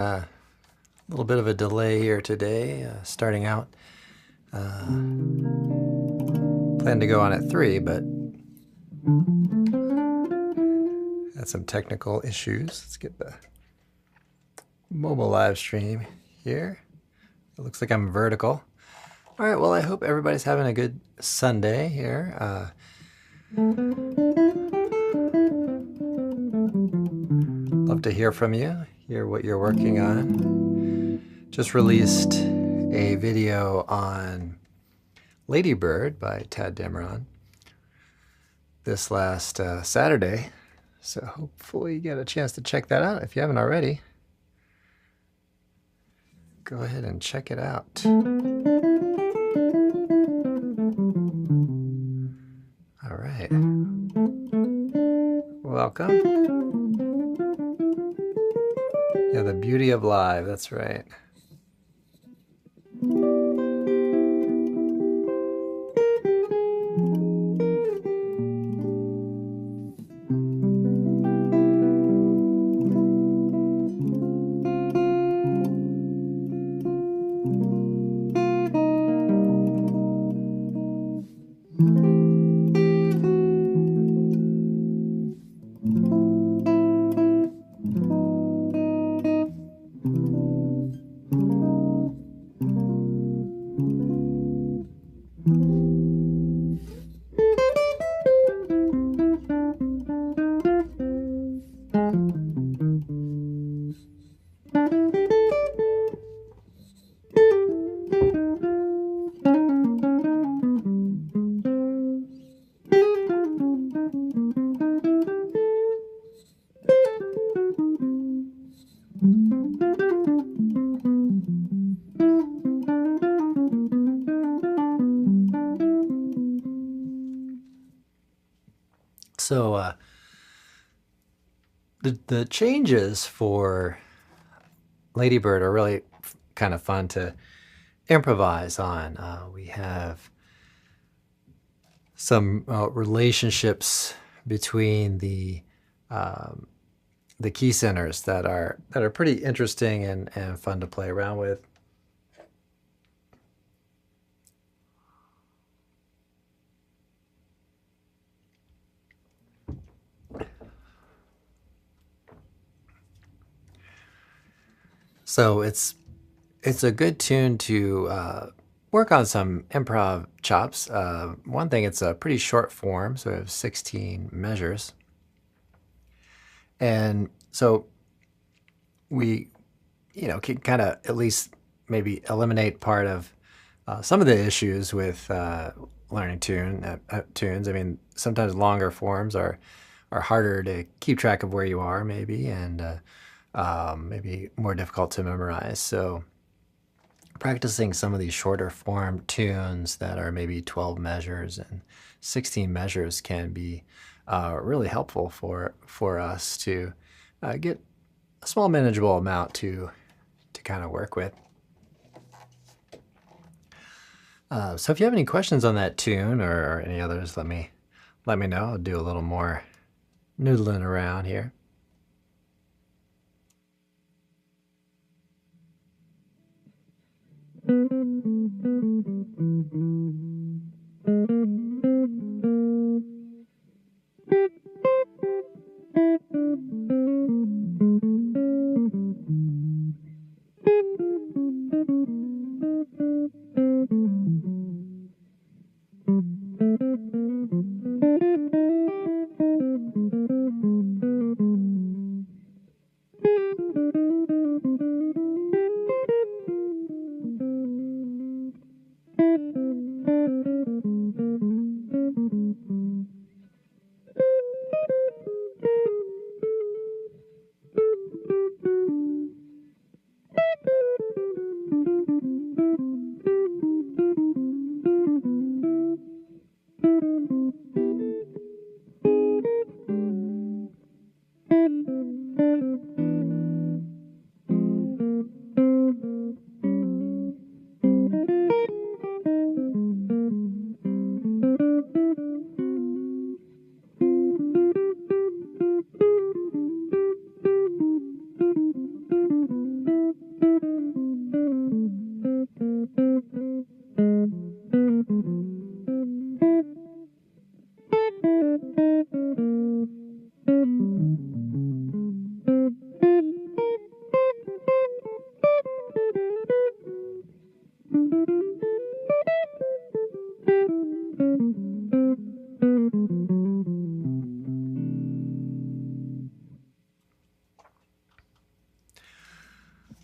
A little bit of a delay here today, starting out. Plan to go on at 3, but had some technical issues. Let's get the mobile live stream here. It looks like I'm vertical. All right, well, I hope everybody's having a good Sunday here. Love to hear from you, hear what you're working on. Just released a video on Lady Bird by Tad Dameron this last Saturday. So hopefully you get a chance to check that out. If you haven't already, go ahead and check it out. All right. Welcome. Yeah, the beauty of live, that's right. So the changes for Lady Bird are really kind of fun to improvise on. We have some relationships between the key centers that are pretty interesting and fun to play around with. So it's a good tune to work on some improv chops. One thing, it's a pretty short form, so we have 16 measures. And so we, can kind of at least maybe eliminate part of some of the issues with learning tunes. I mean, sometimes longer forms are harder to keep track of where you are, maybe, and maybe more difficult to memorize. So practicing some of these shorter form tunes that are maybe 12 measures and 16 measures can be really helpful for us to get a small manageable amount to kind of work with. So if you have any questions on that tune or any others, let me know. I'll do a little more noodling around here.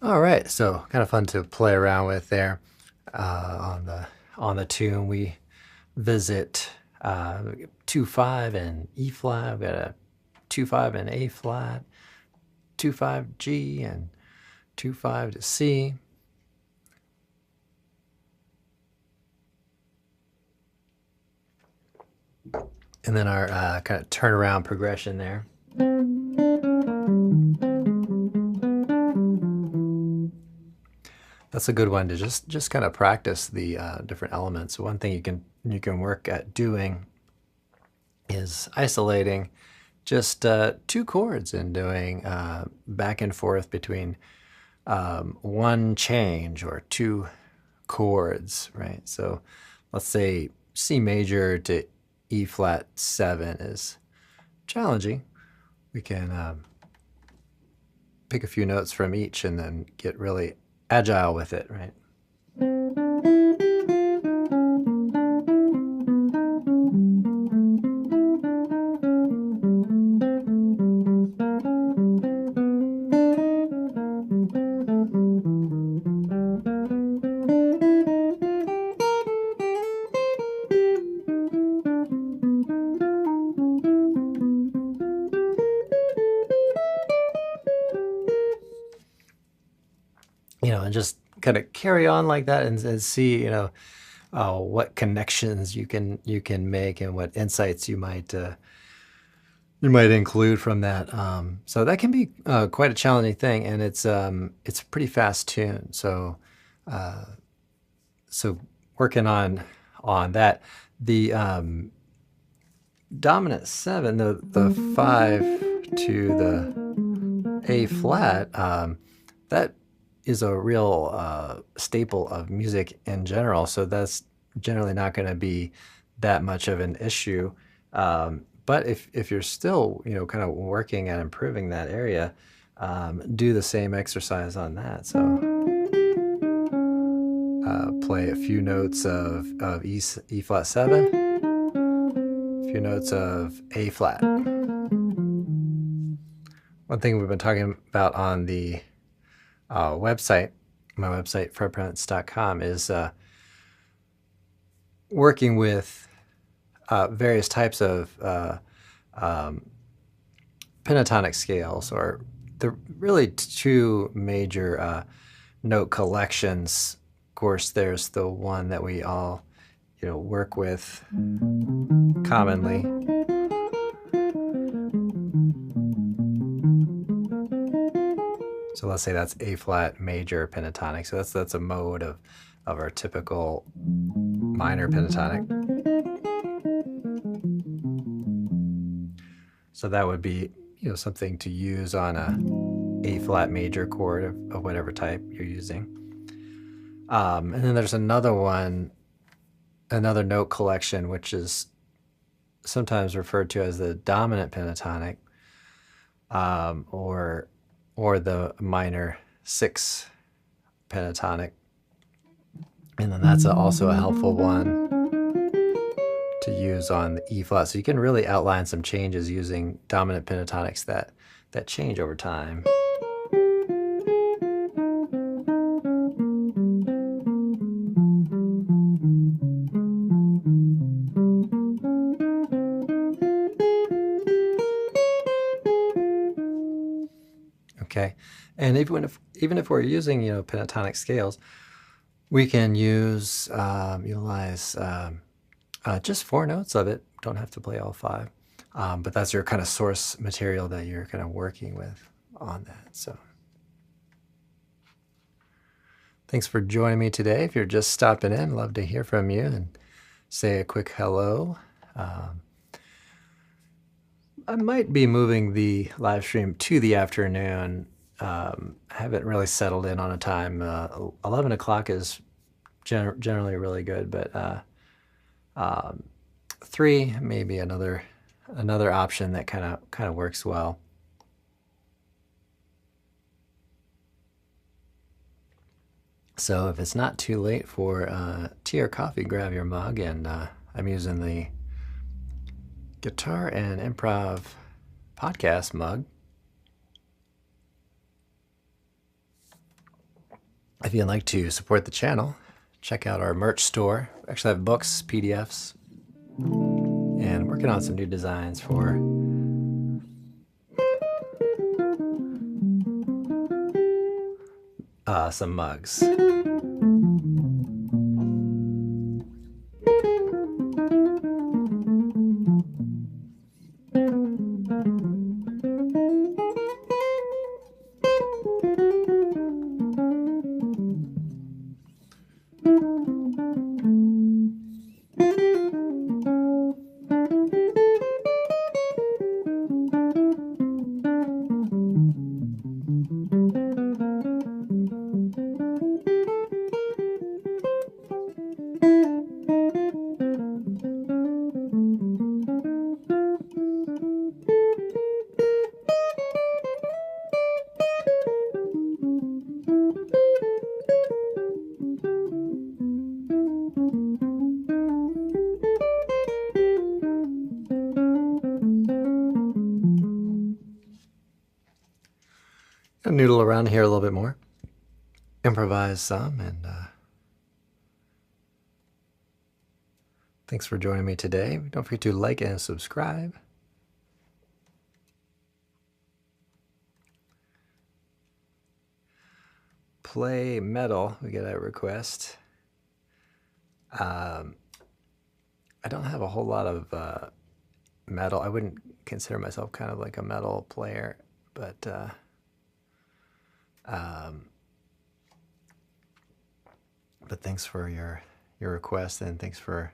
All right, so kind of fun to play around with there on the tune. We visit 2/5 and E flat. We've got a 2/5 and A flat, 2/5 G, and 2/5 to C. And then our kind of turnaround progression there. That's a good one to just kind of practice the different elements. One thing you can work at doing is isolating just two chords and doing back and forth between one change or two chords, right? So let's say C major to E flat 7 is challenging. We can pick a few notes from each and then get really agile with it, right? And just kind of carry on like that and see, what connections you can make and what insights you might include from that. So that can be quite a challenging thing, and it's a pretty fast tune. So working on that, the dominant 7, the 5 to the A flat, that is a real staple of music in general. So that's generally not going to be that much of an issue. But if you're still, kind of working at improving that area, do the same exercise on that. So play a few notes of E flat 7, a few notes of A flat. One thing we've been talking about on the website, my website, fredprince.com, is working with various types of pentatonic scales, or the really two major note collections. Of course, there's the one that we all, work with commonly. So let's say that's A flat major pentatonic. So that's a mode of our typical minor pentatonic. So that would be, something to use on a A flat major chord of whatever type you're using. And then there's another note collection, which is sometimes referred to as the dominant pentatonic, or the minor 6 pentatonic. And then that's also a helpful one to use on the E flat. So you can really outline some changes using dominant pentatonics that change over time. Okay, and even if we're using pentatonic scales, we can utilize just 4 notes of it. Don't have to play all 5, but that's your kind of source material that you're kind of working with on that. So thanks for joining me today. If you're just stopping in, love to hear from you and say a quick hello. I might be moving the live stream to the afternoon. I haven't really settled in on a time. 11 o'clock is generally really good, but 3 maybe another option that kind of works well. So if it's not too late for tea or coffee, grab your mug, and I'm using the Guitar and Improv podcast mug. If you'd like to support the channel, check out our merch store. We actually have books, PDFs, and working on some new designs for some mugs. Noodle around here a little bit more, improvise some, and thanks for joining me today. Don't forget to like and subscribe. Play metal, we get a request. I don't have a whole lot of metal. I wouldn't consider myself kind of like a metal player, but thanks for your request, and thanks for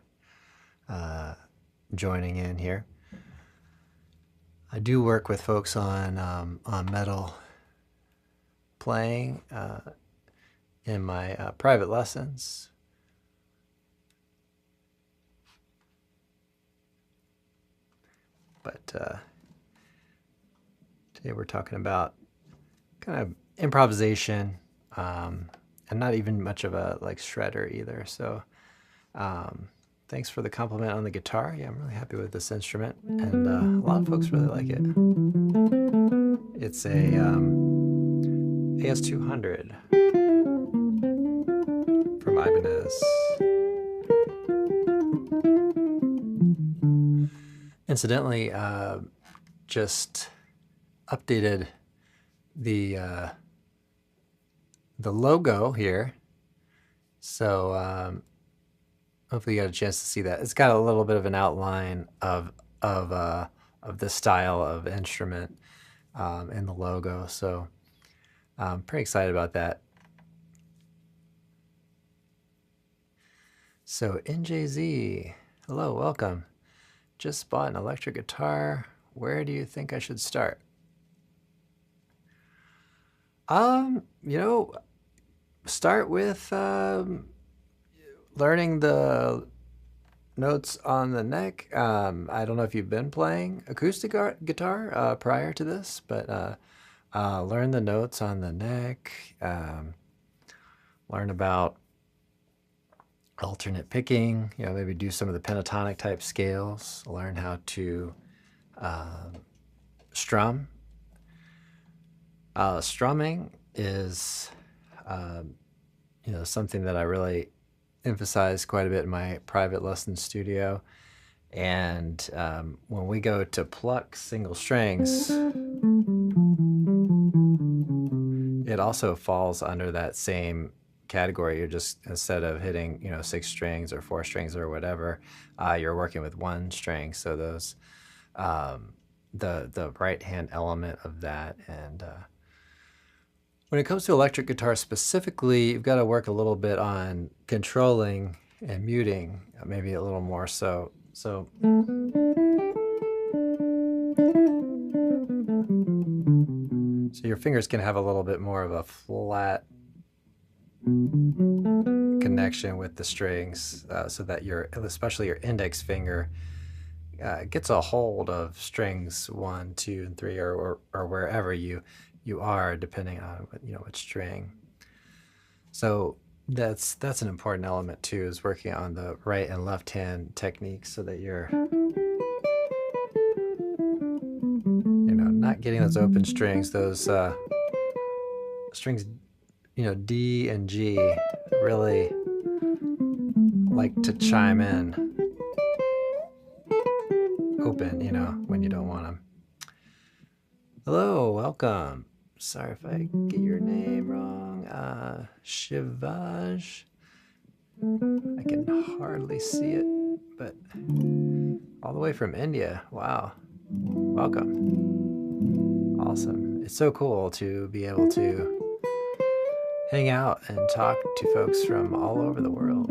joining in here. I do work with folks on metal playing in my private lessons. But today we're talking about kind of improvisation, and not even much of a like shredder either. So thanks for the compliment on the guitar. Yeah, I'm really happy with this instrument, and a lot of folks really like it. It's a AS200 from Ibanez. Incidentally, just updated the logo here, so hopefully you got a chance to see that. It's got a little bit of an outline of the style of instrument in the logo, so I'm pretty excited about that. So NJZ, hello, welcome. Just bought an electric guitar. Where do you think I should start? You know, start with learning the notes on the neck. I don't know if you've been playing acoustic guitar prior to this, but learn the notes on the neck. Learn about alternate picking. You know, maybe do some of the pentatonic type scales. Learn how to strum. Strumming is, you know, something that I really emphasize quite a bit in my private lesson studio. And when we go to pluck single strings, it also falls under that same category. You're just, instead of hitting, you know, 6 strings or 4 strings or whatever, you're working with 1 string. So those, the right hand element of that. And when it comes to electric guitar specifically, you've got to work a little bit on controlling and muting, maybe a little more so. So your fingers can have a little bit more of a flat connection with the strings, so that especially your index finger gets a hold of strings 1, 2, and 3, or wherever you are, depending on what string. So that's an important element too, is working on the right and left hand techniques, so that you're not getting those open strings. Those strings D and G really like to chime in open, when you don't want them. Hello, welcome. Sorry if I get your name wrong. Shivaj. I can hardly see it, but all the way from India. Wow. Welcome. Awesome. It's so cool to be able to hang out and talk to folks from all over the world.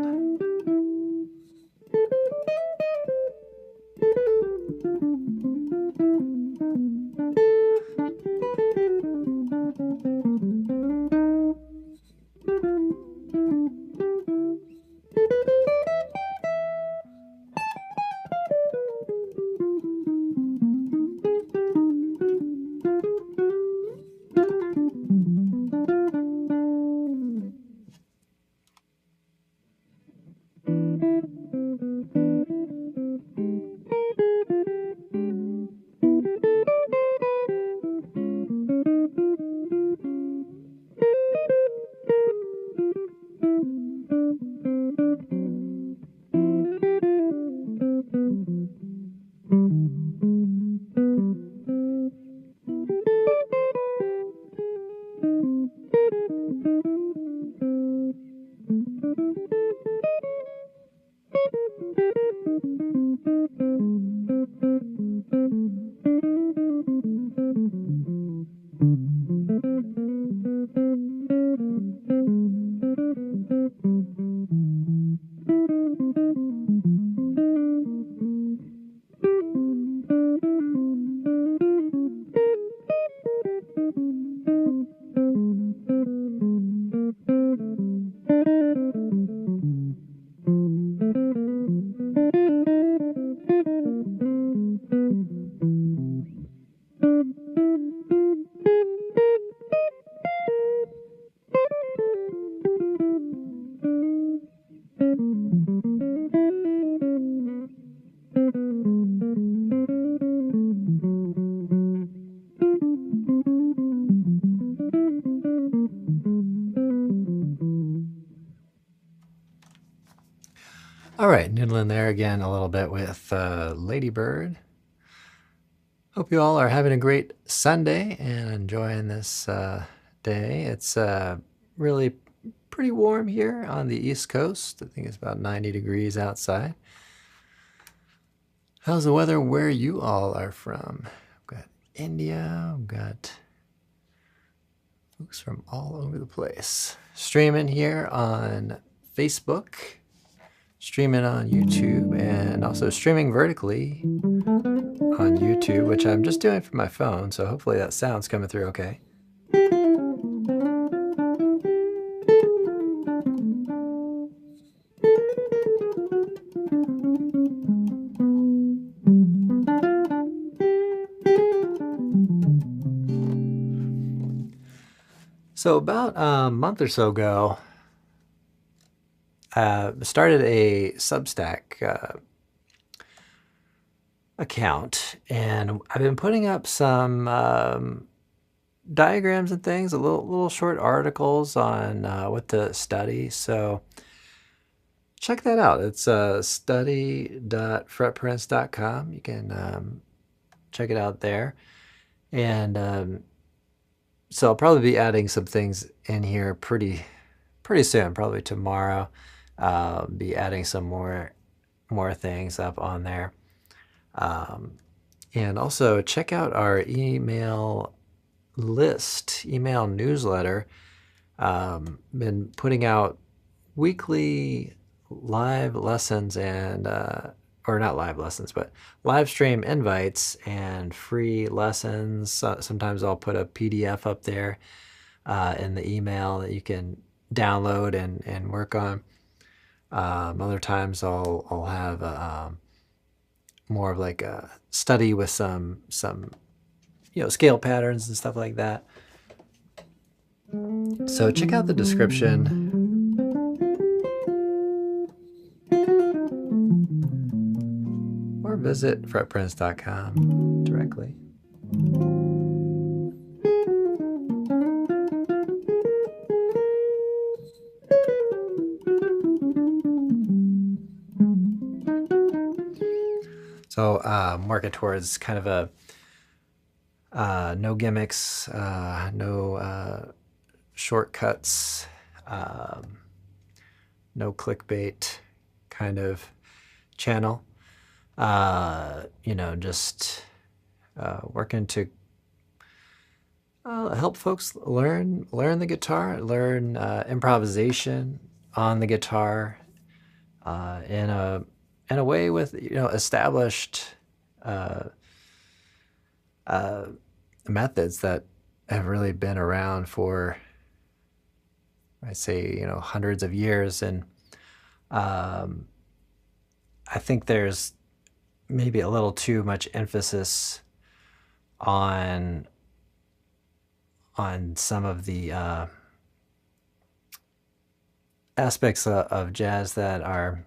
All right, noodling there again a little bit with Ladybird. Hope you all are having a great Sunday and enjoying this day. It's really pretty warm here on the East Coast. I think it's about 90 degrees outside. How's the weather where you all are from? We've got India, we've got folks from all over the place. Streaming here on Facebook, streaming on YouTube, and also streaming vertically on YouTube, which I'm just doing from my phone, so hopefully that sound's coming through okay. So about a month or so ago, started a Substack account, and I've been putting up some diagrams and things, little short articles on what to study. So check that out. It's study.fretprince.com. You can check it out there. And so I'll probably be adding some things in here pretty soon, probably tomorrow. Be adding some more things up on there. And also check out our email list, email newsletter. Been putting out weekly live lessons and or not live lessons, but live stream invites and free lessons. Sometimes I'll put a PDF up there in the email that you can download and work on. Other times I'll have more of like a study with some scale patterns and stuff like that. So check out the description. Or visit fretprince.com directly. So I'm working towards kind of a no gimmicks, no shortcuts, no clickbait kind of channel. Just working to help folks learn the guitar, learn improvisation on the guitar in a way with established uh, uh, methods that have really been around for, I say, hundreds of years. And um, I think there's maybe a little too much emphasis on some of the aspects of jazz that are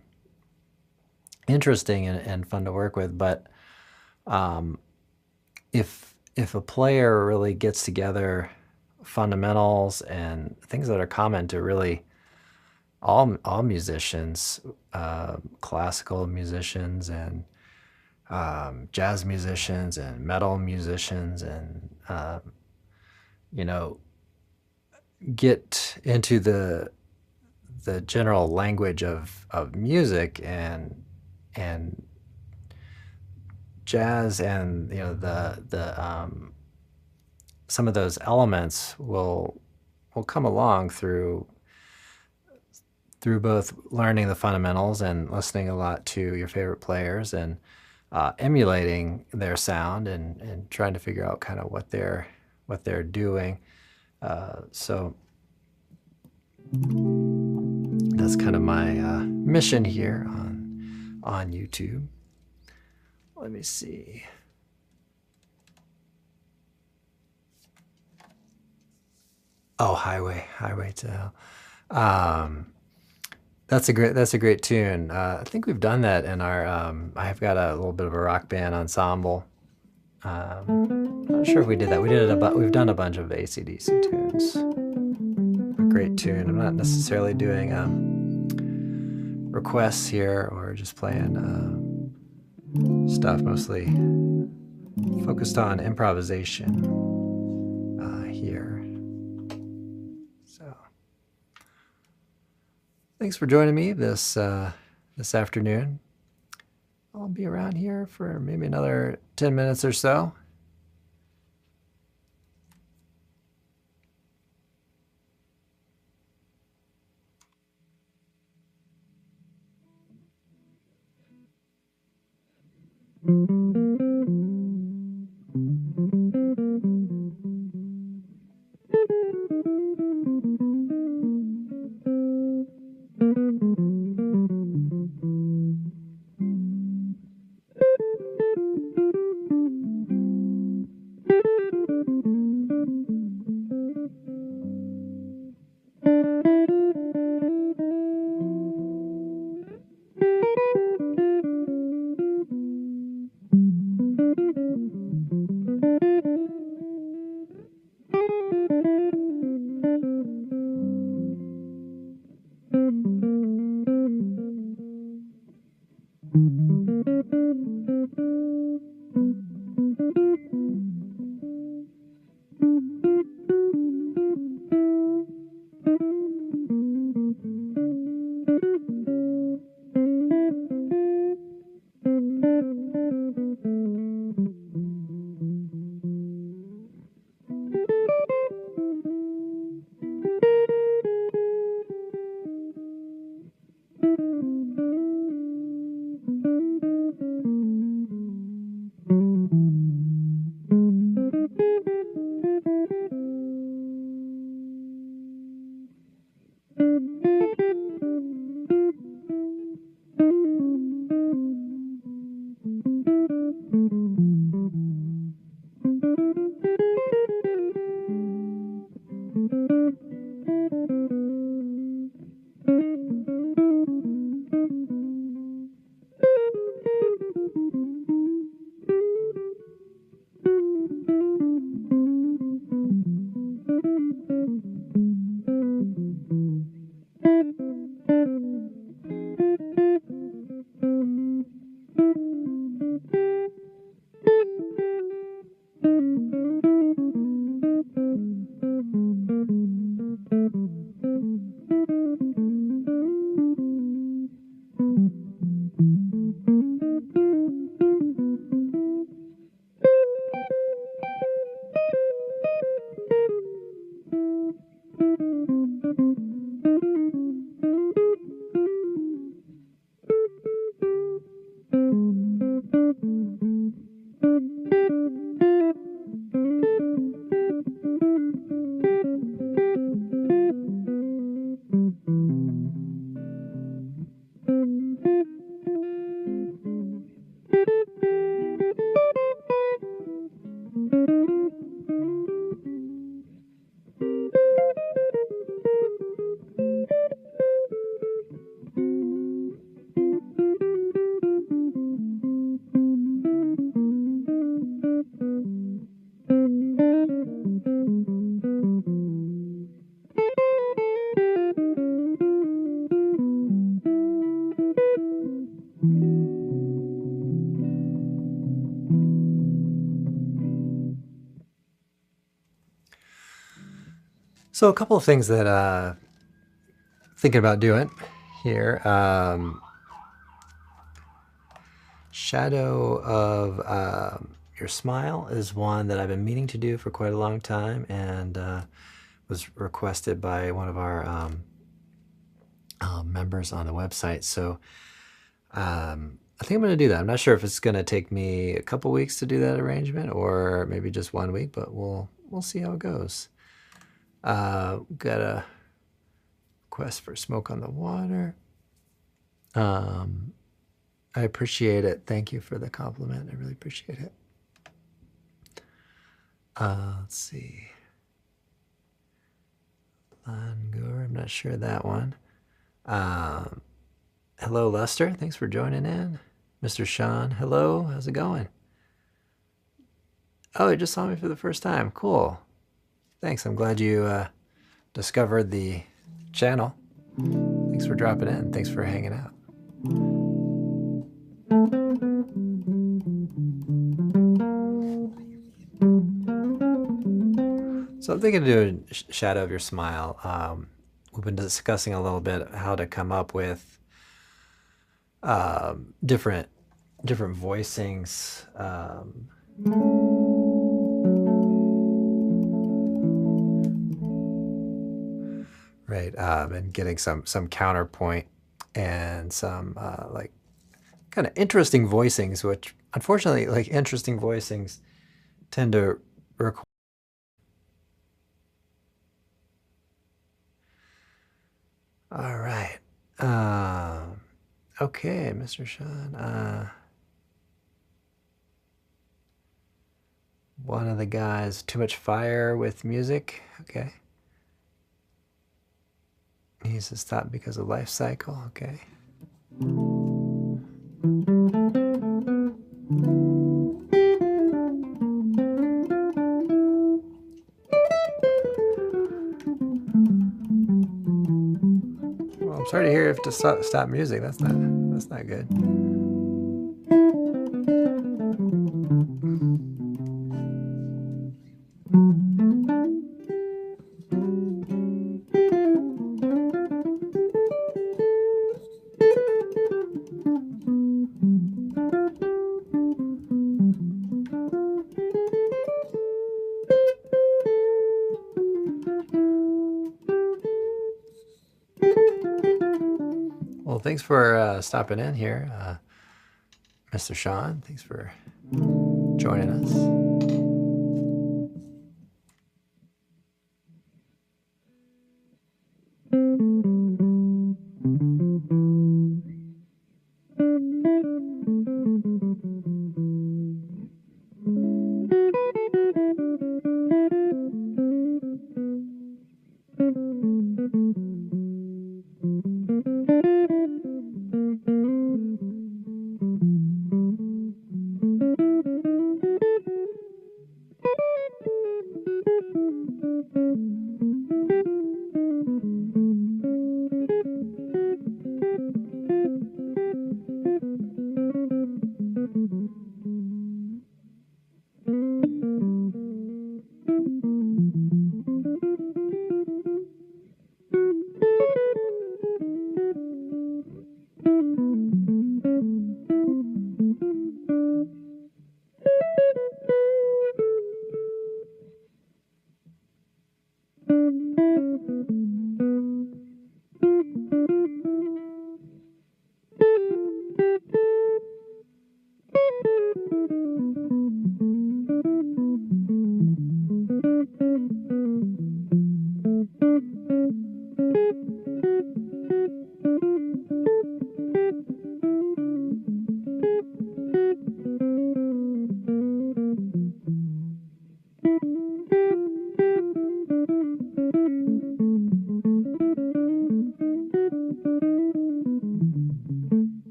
interesting and fun to work with. But um, if a player really gets together fundamentals and things that are common to really all musicians, classical musicians and jazz musicians and metal musicians, and you know, get into the general language of music and jazz, and the some of those elements will come along through both learning the fundamentals and listening a lot to your favorite players, and emulating their sound, and trying to figure out kind of what they're doing. So that's kind of my mission here on YouTube. Let me see. Oh, Highway to Hell. That's a great tune. I think we've done that in our. I've got a little bit of a rock band ensemble. Not sure if we did that. We did it, but we've done a bunch of AC/DC tunes. A great tune. I'm not necessarily doing requests here or just playing stuff. Mostly focused on improvisation here. So, thanks for joining me this afternoon. I'll be around here for maybe another 10 minutes or so. So a couple of things that thinking about doing here. Shadow of your smile is one that I've been meaning to do for quite a long time, and was requested by one of our members on the website. So I think I'm going to do that. I'm not sure if it's going to take me a couple weeks to do that arrangement, or maybe just 1 week, but we'll see how it goes. Got a request for Smoke on the Water. I appreciate it. Thank you for the compliment. I really appreciate it. Let's see. Langur, I'm not sure that one. Hello, Lester. Thanks for joining in. Mr. Sean, hello. How's it going? Oh, you just saw me for the first time. Cool. Thanks. I'm glad you discovered the channel. Thanks for dropping in. Thanks for hanging out. So I'm thinking of doing Shadow of Your Smile. We've been discussing a little bit how to come up with different voicings. Right, and getting some counterpoint and some like kind of interesting voicings, which unfortunately, like interesting voicings tend to require. All right. Okay, Mr. Sean. One of the guys, too much fire with music. Okay. Needs to stop because of life cycle. Okay. Well, I'm sorry to hear you have to stop music. That's not good. Well, thanks for stopping in here, Mr. Sean. Thanks for joining us.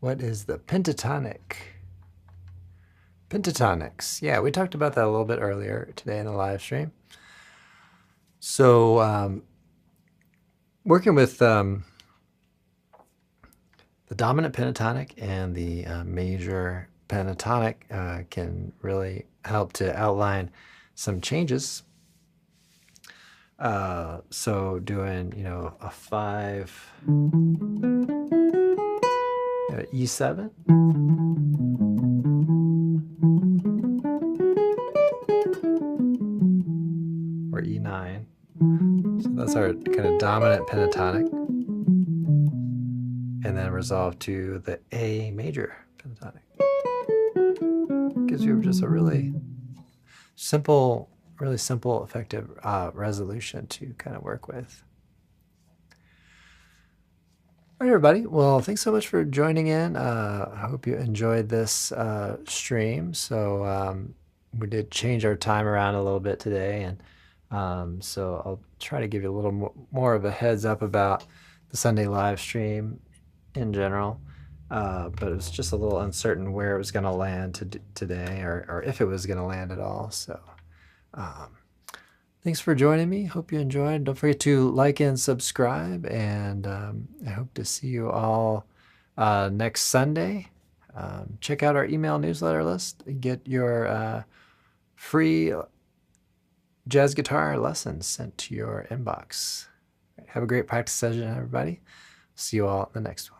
What is the pentatonic? Pentatonics. Yeah, we talked about that a little bit earlier today in the live stream. So working with the dominant pentatonic and the major pentatonic can really help to outline some changes. So doing, a 5, E7, or E9. So that's our kind of dominant pentatonic. And then resolve to the A major pentatonic. Gives you just a really simple, effective resolution to kind of work with. All right, everybody. Well, thanks so much for joining in. I hope you enjoyed this stream. So we did change our time around a little bit today, and so I'll try to give you a little more of a heads up about the Sunday live stream in general. But it was just a little uncertain where it was going to land today, or if it was going to land at all. So thanks for joining me. Hope you enjoyed. Don't forget to like and subscribe, and I hope to see you all next Sunday. Check out our email newsletter list. Get your free jazz guitar lessons sent to your inbox. Have a great practice session, everybody. See you all in the next one.